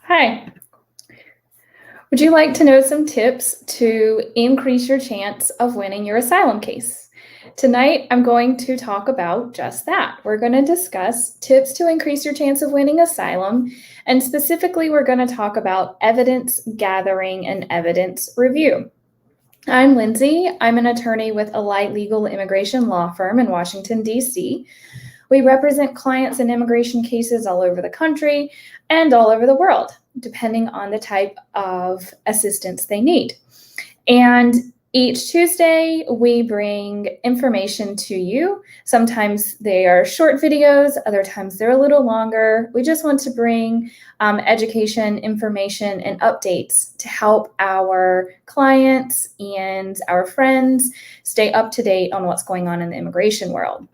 Hi. Would you like to know some tips to increase your chance of winning your asylum case? Tonight, I'm going to talk about just that. We're going to discuss tips to increase your chance of winning asylum, and specifically, we're going to talk about evidence gathering and evidence review. I'm Lindsey. I'm an attorney with Alight Legal Immigration Law Firm in Washington, D.C. We represent clients in immigration cases all over the country and all over the world, depending on the type of assistance they need. And each Tuesday, we bring information to you. Sometimes they are short videos, other times they're a little longer. We just want to bring education, information, and updates to help our clients and our friends stay up to date on what's going on in the immigration world.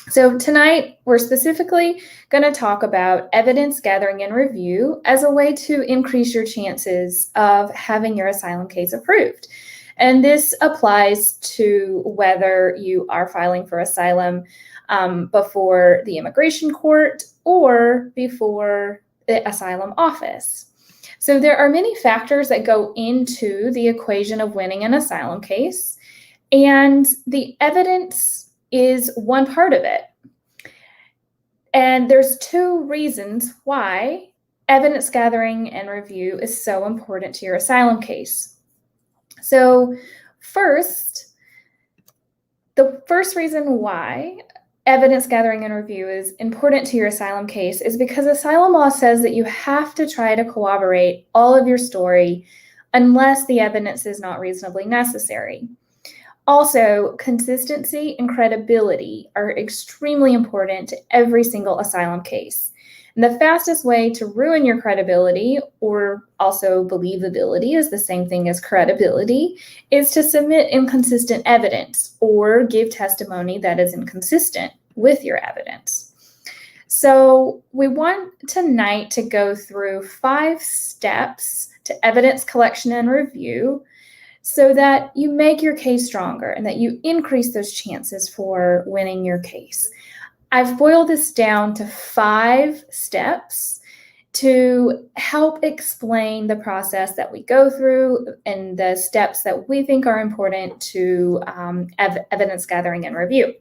So tonight, we're specifically going to talk about evidence gathering and review as a way to increase your chances of having your asylum case approved. And this applies to whether you are filing for asylum before the immigration court or before the asylum office. So there are many factors that go into the equation of winning an asylum case, and the evidence is one part of it. And there's two reasons why evidence gathering and review is so important to your asylum case. So the first reason why evidence gathering and review is important to your asylum case is because asylum law says that you have to try to corroborate all of your story unless the evidence is not reasonably necessary. Also, consistency and credibility are extremely important to every single asylum case. And the fastest way to ruin your credibility, or also believability is the same thing as credibility, is to submit inconsistent evidence or give testimony that is inconsistent with your evidence. So we want tonight to go through 5 steps to evidence collection and review so that you make your case stronger and that you increase those chances for winning your case. I've boiled this down to 5 steps to help explain the process that we go through and the steps that we think are important to evidence gathering and review.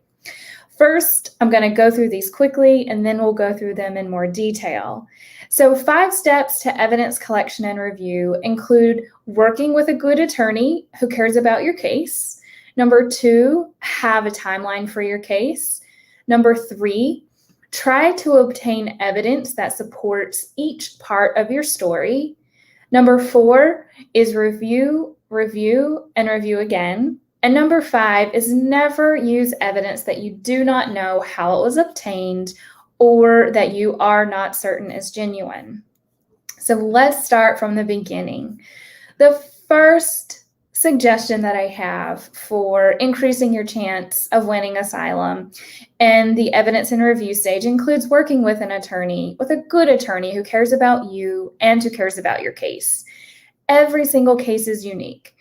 First, I'm going to go through these quickly, and then we'll go through them in more detail. So 5 steps to evidence collection and review include working with a good attorney who cares about your case. Number 2, have a timeline for your case. Number 3, try to obtain evidence that supports each part of your story. Number 4 is review, and review again. And number 5 is never use evidence that you do not know how it was obtained or that you are not certain is genuine. So let's start from the beginning. The first suggestion that I have for increasing your chance of winning asylum and the evidence and review stage includes working with an attorney, with a good attorney who cares about you and who cares about your case. Every single case is unique.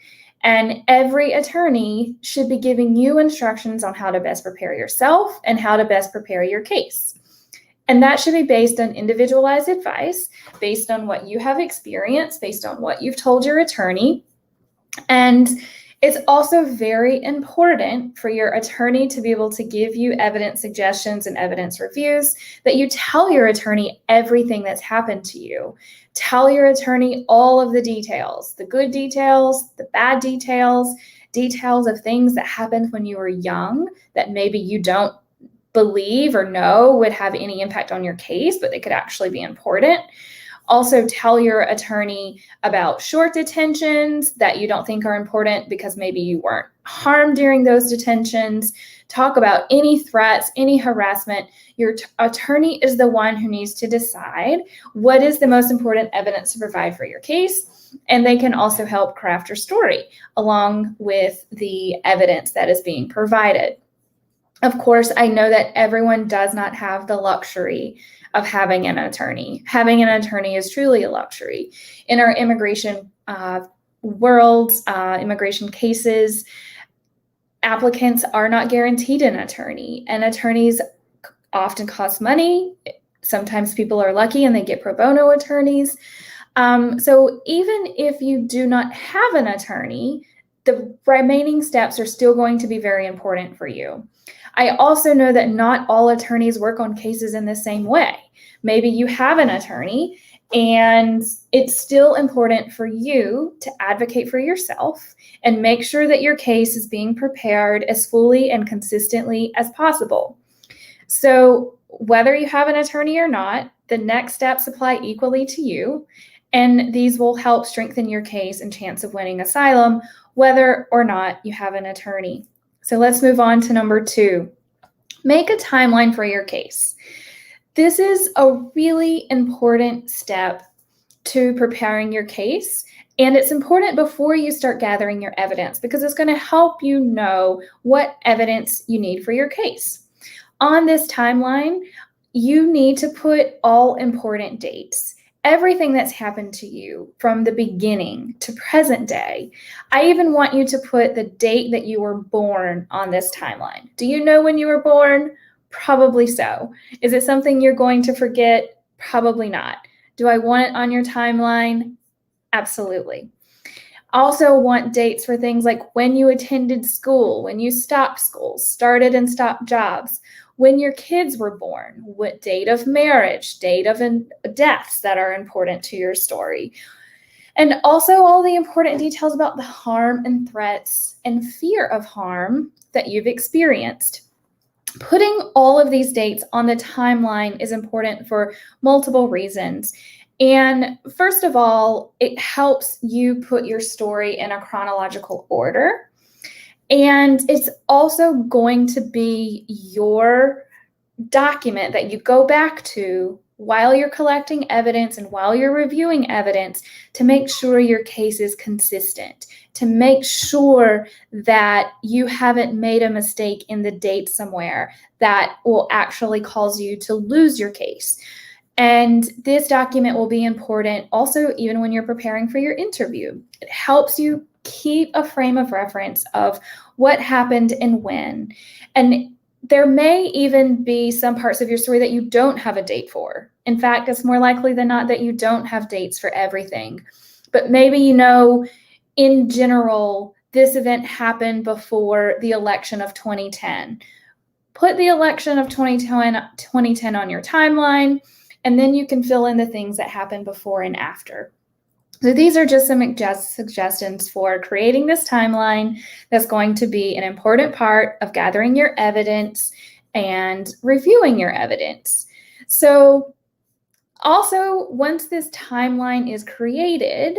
And every attorney should be giving you instructions on how to best prepare yourself and how to best prepare your case. And that should be based on individualized advice, based on what you have experienced, based on what you've told your attorney. And it's also very important for your attorney to be able to give you evidence suggestions and evidence reviews, that you tell your attorney everything that's happened to you. Tell your attorney all of the details, the good details, the bad details, details of things that happened when you were young that maybe you don't believe or know would have any impact on your case, but they could actually be important. Also, tell your attorney about short detentions that you don't think are important because maybe you weren't harmed during those detentions. Talk about any threats, any harassment. Your attorney is the one who needs to decide what is the most important evidence to provide for your case, and they can also help craft your story along with the evidence that is being provided. Of course, I know that everyone does not have the luxury of having an attorney. Having an attorney is truly a luxury. In our immigration world, immigration cases, applicants are not guaranteed an attorney, and attorneys often cost money. Sometimes people are lucky and they get pro bono attorneys. So even if you do not have an attorney, the remaining steps are still going to be very important for you. I also know that not all attorneys work on cases in the same way. Maybe you have an attorney and it's still important for you to advocate for yourself and make sure that your case is being prepared as fully and consistently as possible. So whether you have an attorney or not, the next steps apply equally to you, and these will help strengthen your case and chance of winning asylum, whether or not you have an attorney. So let's move on to number 2. Make a timeline for your case. This is a really important step to preparing your case, and it's important before you start gathering your evidence because it's going to help you know what evidence you need for your case. On this timeline, you need to put all important dates, everything that's happened to you from the beginning to present day. I even want you to put the date that you were born on this timeline. Do you know when you were born? Probably so. Is it something you're going to forget? Probably not. Do I want it on your timeline? Absolutely. Also want dates for things like when you attended school, when you stopped school, started and stopped jobs, when your kids were born, what date of marriage, date of deaths that are important to your story. And also all the important details about the harm and threats and fear of harm that you've experienced. Putting all of these dates on the timeline is important for multiple reasons. And first of all, it helps you put your story in a chronological order. And it's also going to be your document that you go back to while you're collecting evidence and while you're reviewing evidence to make sure your case is consistent, to make sure that you haven't made a mistake in the date somewhere that will actually cause you to lose your case. And this document will be important also even when you're preparing for your interview. It helps you keep a frame of reference of what happened and when. And there may even be some parts of your story that you don't have a date for. In fact, it's more likely than not that you don't have dates for everything. But maybe you know, in general, this event happened before the election of 2010. Put the election of 2010 on your timeline, and then you can fill in the things that happened before and after. So these are just some suggestions for creating this timeline that's going to be an important part of gathering your evidence and reviewing your evidence. So also, once this timeline is created,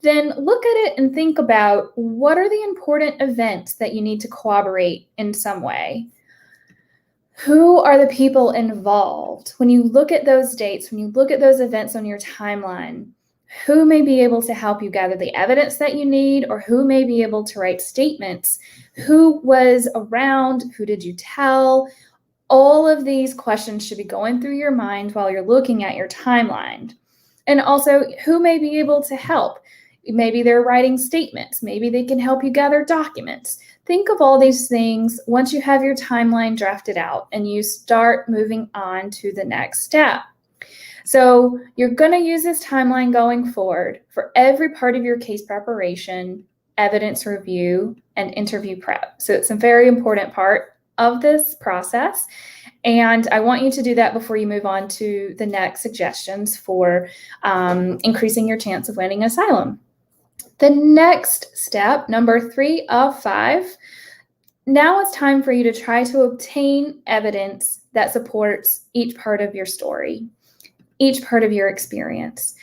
then look at it and think about what are the important events that you need to corroborate in some way. Who are the people involved? When you look at those dates, when you look at those events on your timeline, who may be able to help you gather the evidence that you need, or who may be able to write statements? Who was around? Who did you tell? All of these questions should be going through your mind while you're looking at your timeline. And also, who may be able to help? Maybe they're writing statements. Maybe they can help you gather documents. Think of all these things once you have your timeline drafted out and you start moving on to the next step. So you're going to use this timeline going forward for every part of your case preparation, evidence review, and interview prep. So it's a very important part of this process. And I want you to do that before you move on to the next suggestions for increasing your chance of winning asylum. The next step, number 3 of 5, now it's time for you to try to obtain evidence that supports each part of your story, each part of your experience.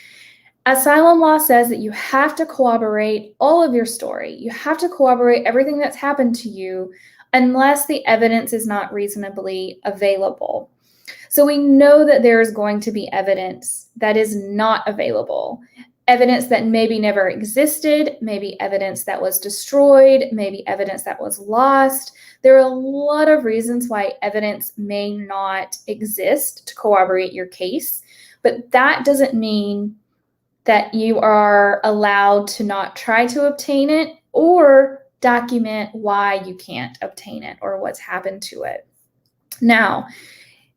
Asylum law says that you have to corroborate all of your story. You have to corroborate everything that's happened to you unless the evidence is not reasonably available. So we know that there is going to be evidence that is not available. Evidence that maybe never existed, maybe evidence that was destroyed, maybe evidence that was lost. There are a lot of reasons why evidence may not exist to corroborate your case, but that doesn't mean that you are allowed to not try to obtain it or document why you can't obtain it or what's happened to it. Now,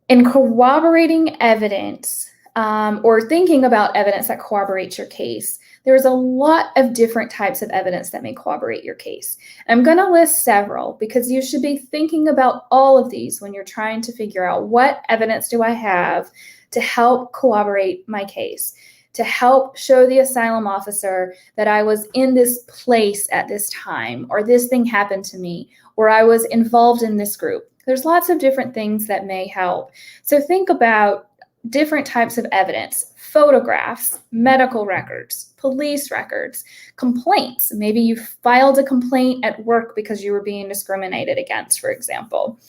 in corroborating evidence, or thinking about evidence that corroborates your case. There's a lot of different types of evidence that may corroborate your case. I'm going to list several because you should be thinking about all of these when you're trying to figure out what evidence do I have to help corroborate my case, to help show the asylum officer that I was in this place at this time, or this thing happened to me, or I was involved in this group. There's lots of different things that may help. So think about different types of evidence: photographs, medical records, police records, complaints. Maybe you filed a complaint at work because you were being discriminated against, for example.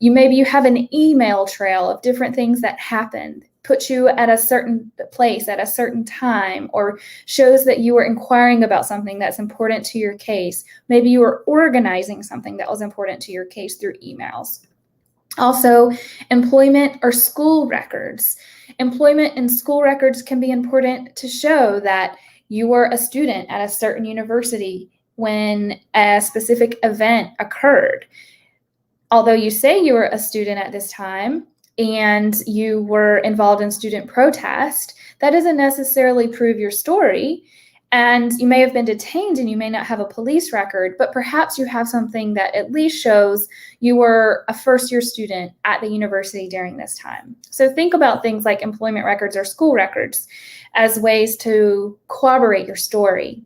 Maybe you have an email trail of different things that happened, put you at a certain place at a certain time, or shows that you were inquiring about something that's important to your case. Maybe you were organizing something that was important to your case through emails. Also, employment or school records. Employment and school records can be important to show that you were a student at a certain university when a specific event occurred. Although you say you were a student at this time and you were involved in student protest, that doesn't necessarily prove your story. And you may have been detained and you may not have a police record, but perhaps you have something that at least shows you were a first-year student at the university during this time. So think about things like employment records or school records as ways to corroborate your story.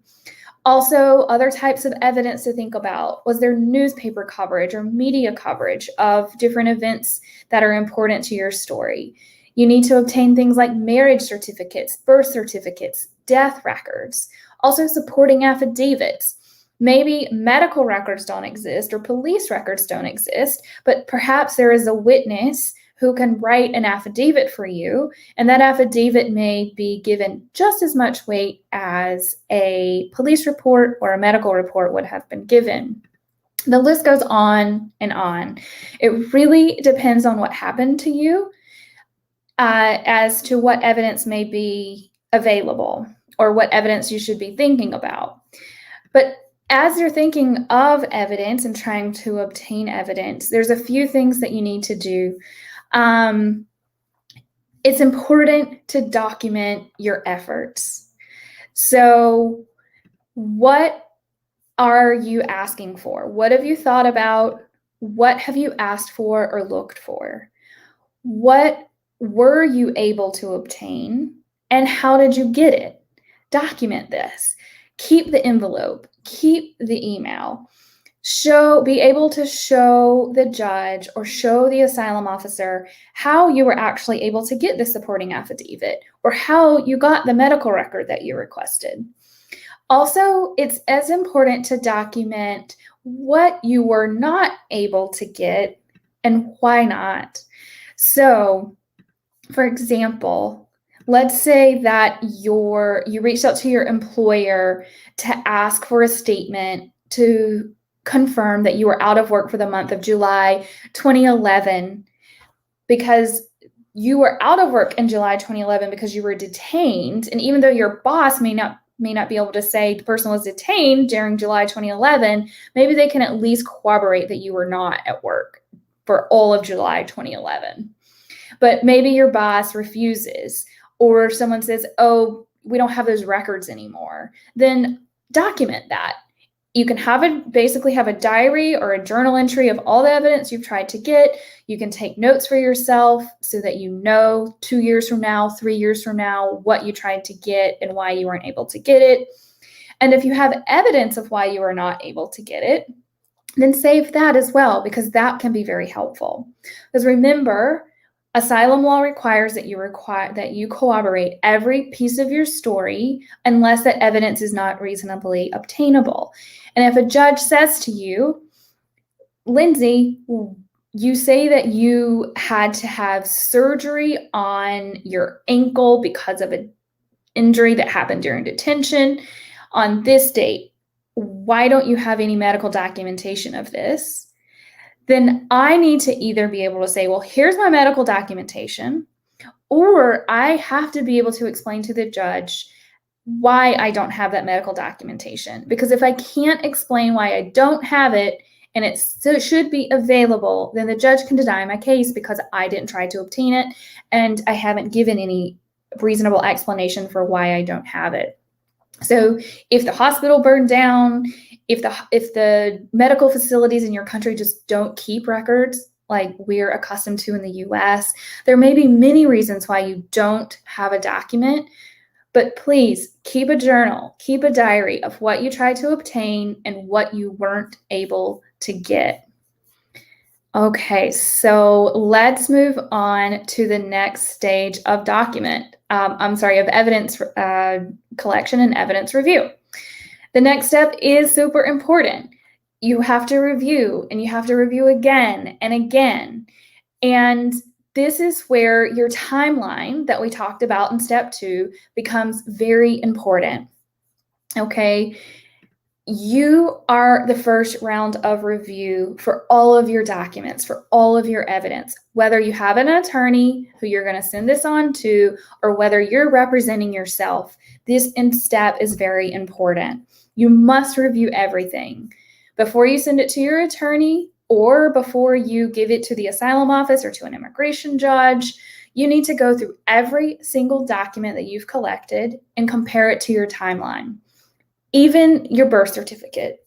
Also, other types of evidence to think about: was there newspaper coverage or media coverage of different events that are important to your story? You need to obtain things like marriage certificates, birth certificates, death records, also supporting affidavits. Maybe medical records don't exist or police records don't exist, but perhaps there is a witness who can write an affidavit for you, and that affidavit may be given just as much weight as a police report or a medical report would have been given. The list goes on and on. It really depends on what happened to you as to what evidence may be available or what evidence you should be thinking about. But as you're thinking of evidence and trying to obtain evidence, there's a few things that you need to do. It's important to document your efforts. So what are you asking for? What have you thought about? What have you asked for or looked for? What were you able to obtain, and how did you get it? Document this. Keep the envelope. Keep the email. Be able to show the judge or show the asylum officer how you were actually able to get the supporting affidavit or how you got the medical record that you requested. Also, it's as important to document what you were not able to get and why not. So, for example, let's say that you reached out to your employer to ask for a statement to confirm that you were out of work for the month of July 2011 because you were out of work in July 2011 because you were detained. And even though your boss may not be able to say the person was detained during July 2011, maybe they can at least corroborate that you were not at work for all of July 2011. But maybe your boss refuses, or someone says, oh, we don't have those records anymore. Then document that. You can basically have a diary or a journal entry of all the evidence you've tried to get. You can take notes for yourself so that you know 2 years from now, 3 years from now, what you tried to get and why you weren't able to get it. And if you have evidence of why you were not able to get it, then save that as well, because that can be very helpful. Because remember, asylum law requires that you corroborate every piece of your story unless that evidence is not reasonably obtainable. And if a judge says to you, Lindsey, you say that you had to have surgery on your ankle because of an injury that happened during detention on this date, why don't you have any medical documentation of this? Then I need to either be able to say, well, here's my medical documentation, or I have to be able to explain to the judge why I don't have that medical documentation. Because if I can't explain why I don't have it and it should be available, then the judge can deny my case because I didn't try to obtain it and I haven't given any reasonable explanation for why I don't have it. So if the hospital burned down, if the medical facilities in your country just don't keep records like we're accustomed to in the US, there may be many reasons why you don't have a document, but please keep a journal, keep a diary of what you tried to obtain and what you weren't able to get. Okay, so let's move on to the next stage of of evidence collection and evidence review. The next step is super important. You have to review, and you have to review again and again. And this is where your timeline that we talked about in step 2 becomes very important. Okay. You are the first round of review for all of your documents, for all of your evidence, whether you have an attorney who you're going to send this on to, or whether you're representing yourself. This step is very important. You must review everything before you send it to your attorney or before you give it to the asylum office or to an immigration judge. You need to go through every single document that you've collected and compare it to your timeline. Even your birth certificate.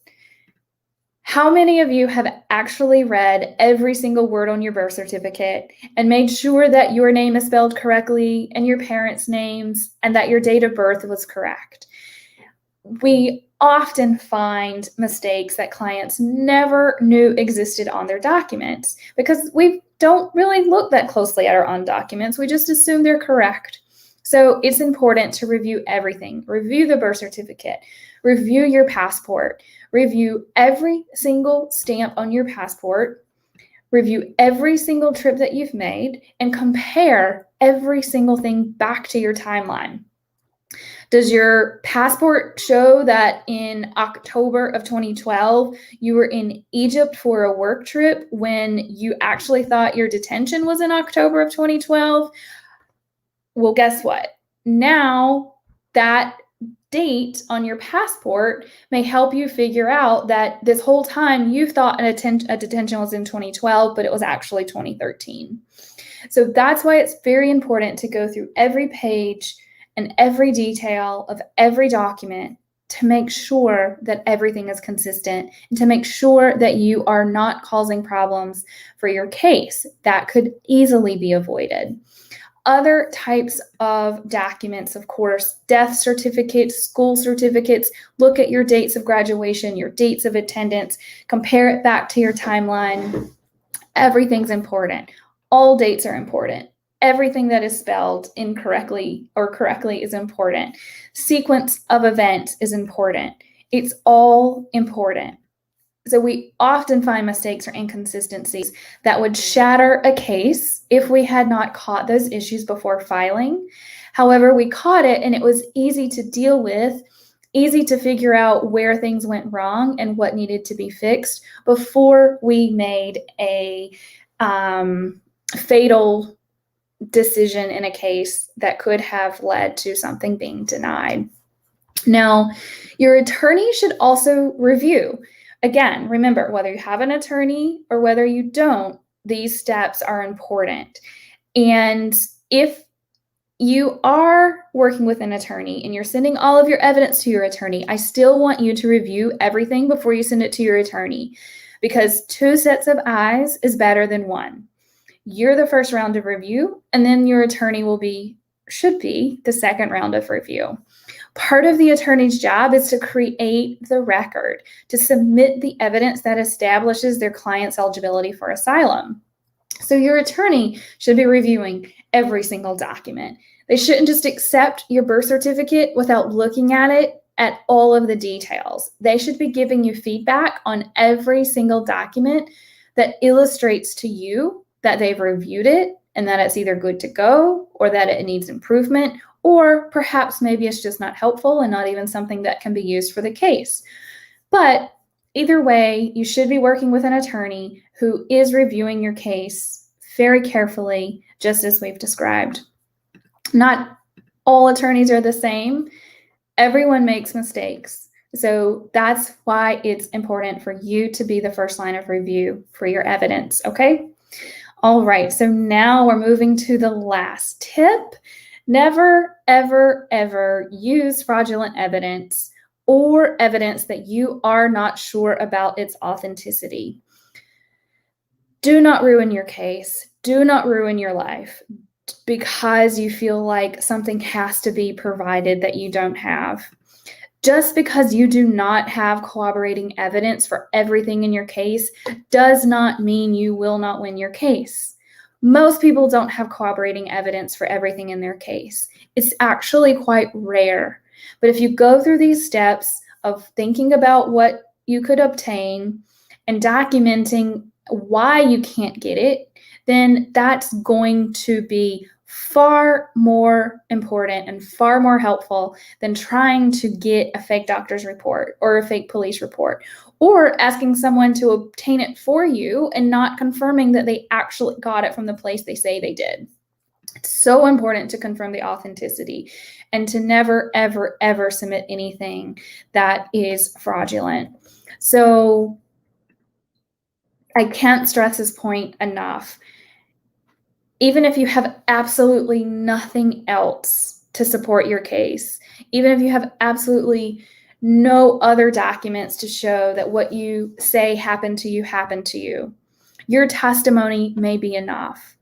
How many of you have actually read every single word on your birth certificate and made sure that your name is spelled correctly and your parents' names and that your date of birth was correct? We often find mistakes that clients never knew existed on their documents because we don't really look that closely at our own documents. We just assume they're correct. So it's important to review everything. Review the birth certificate. Review your passport. Review every single stamp on your passport. Review every single trip that you've made and compare every single thing back to your timeline. Does your passport show that in October of 2012, you were in Egypt for a work trip when you actually thought your detention was in October of 2012? Well, guess what? Now that date on your passport may help you figure out that this whole time you thought a detention was in 2012, but it was actually 2013. So that's why it's very important to go through every page and every detail of every document to make sure that everything is consistent and to make sure that you are not causing problems for your case. That could easily be avoided. Other types of documents, of course, death certificates, school certificates, look at your dates of graduation, your dates of attendance, compare it back to your timeline. Everything's important. All dates are important. Everything that is spelled incorrectly or correctly is important. Sequence of events is important. It's all important. So we often find mistakes or inconsistencies that would shatter a case if we had not caught those issues before filing. However, we caught it and it was easy to deal with, easy to figure out where things went wrong and what needed to be fixed before we made a fatal decision in a case that could have led to something being denied. Now, your attorney should also review. Again, remember, whether you have an attorney or whether you don't, these steps are important. And if you are working with an attorney and you're sending all of your evidence to your attorney, I still want you to review everything before you send it to your attorney, because 2 sets of eyes is better than 1. You're the first round of review, and then your attorney should be the second round of review. Part of the attorney's job is to create the record, to submit the evidence that establishes their client's eligibility for asylum. So your attorney should be reviewing every single document. They shouldn't just accept your birth certificate without looking at it at all of the details. They should be giving you feedback on every single document that illustrates to you that they've reviewed it and that it's either good to go or that it needs improvement, or perhaps maybe it's just not helpful and not even something that can be used for the case. But either way, you should be working with an attorney who is reviewing your case very carefully, just as we've described. Not all attorneys are the same. Everyone makes mistakes. So that's why it's important for you to be the first line of review for your evidence, okay? All right, so now we're moving to the last tip. Never, ever, ever use fraudulent evidence or evidence that you are not sure about its authenticity. Do not ruin your case. Do not ruin your life because you feel like something has to be provided that you don't have. Just because you do not have corroborating evidence for everything in your case does not mean you will not win your case. Most people don't have corroborating evidence for everything in their case. It's actually quite rare. But if you go through these steps of thinking about what you could obtain and documenting why you can't get it, then that's going to be far more important and far more helpful than trying to get a fake doctor's report or a fake police report, or asking someone to obtain it for you and not confirming that they actually got it from the place they say they did. It's so important to confirm the authenticity and to never, ever, ever submit anything that is fraudulent. So I can't stress this point enough. Even if you have absolutely nothing else to support your case, even if you have absolutely no other documents to show that what you say happened to you, your testimony may be enough.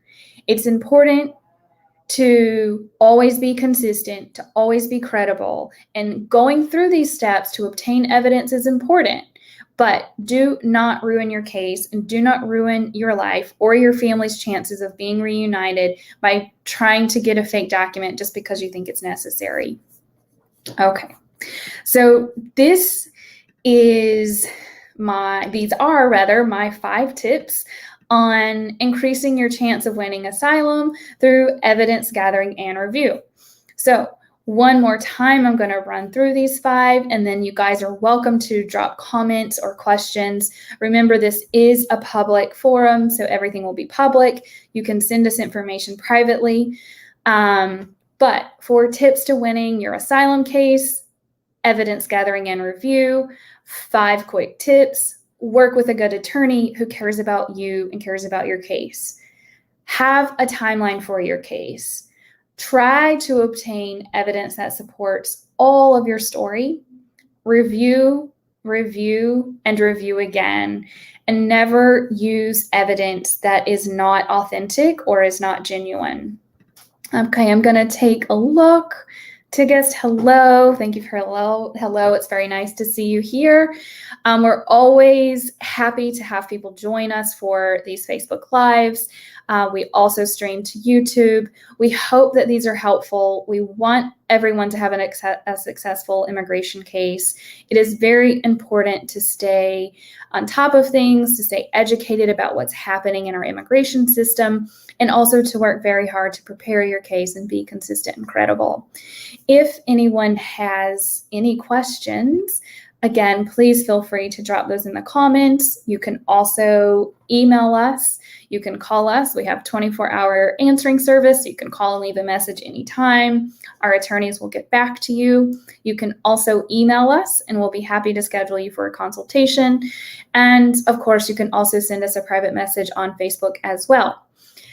It's important to always be consistent, to always be credible, and going through these steps to obtain evidence is important. But do not ruin your case and do not ruin your life or your family's chances of being reunited by trying to get a fake document just because you think it's necessary. Okay, so these are my 5 tips on increasing your chance of winning asylum through evidence gathering and review. So one more time, I'm going to run through these 5, and then you guys are welcome to drop comments or questions. Remember, this is a public forum, so everything will be public. You can send us information privately. But for tips to winning your asylum case, evidence gathering and review, 5 quick tips. Work with a good attorney who cares about you and cares about your case. Have a timeline for your case. Try to obtain evidence that supports all of your story. Review, and review again. And never use evidence that is not authentic or is not genuine. Okay, I'm going to take a look. Tigist, hello. Thank you for hello. It's very nice to see you here. We're always happy to have people join us for these Facebook Lives. We also stream to YouTube. We hope that these are helpful. We want everyone to have a successful immigration case. It is very important to stay on top of things, to stay educated about what's happening in our immigration system, and also to work very hard to prepare your case and be consistent and credible. If anyone has any questions, again, please feel free to drop those in the comments. You can also email us. You can call us. We have 24-hour answering service. You can call and leave a message anytime. Our attorneys will get back to you. You can also email us, and we'll be happy to schedule you for a consultation. And of course, you can also send us a private message on Facebook as well.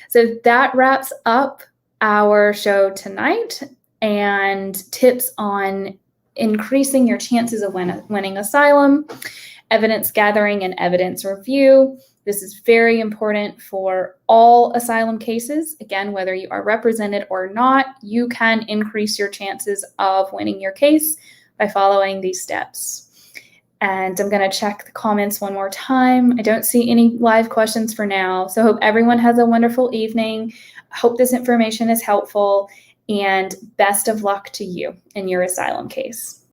So that wraps up our show tonight and tips on increasing your chances of winning asylum, evidence gathering, and evidence review. This is very important for all asylum cases. Again, whether you are represented or not, you can increase your chances of winning your case by following these steps. And I'm going to check the comments one more time. I don't see any live questions for now. So I hope everyone has a wonderful evening. I hope this information is helpful, and best of luck to you in your asylum case.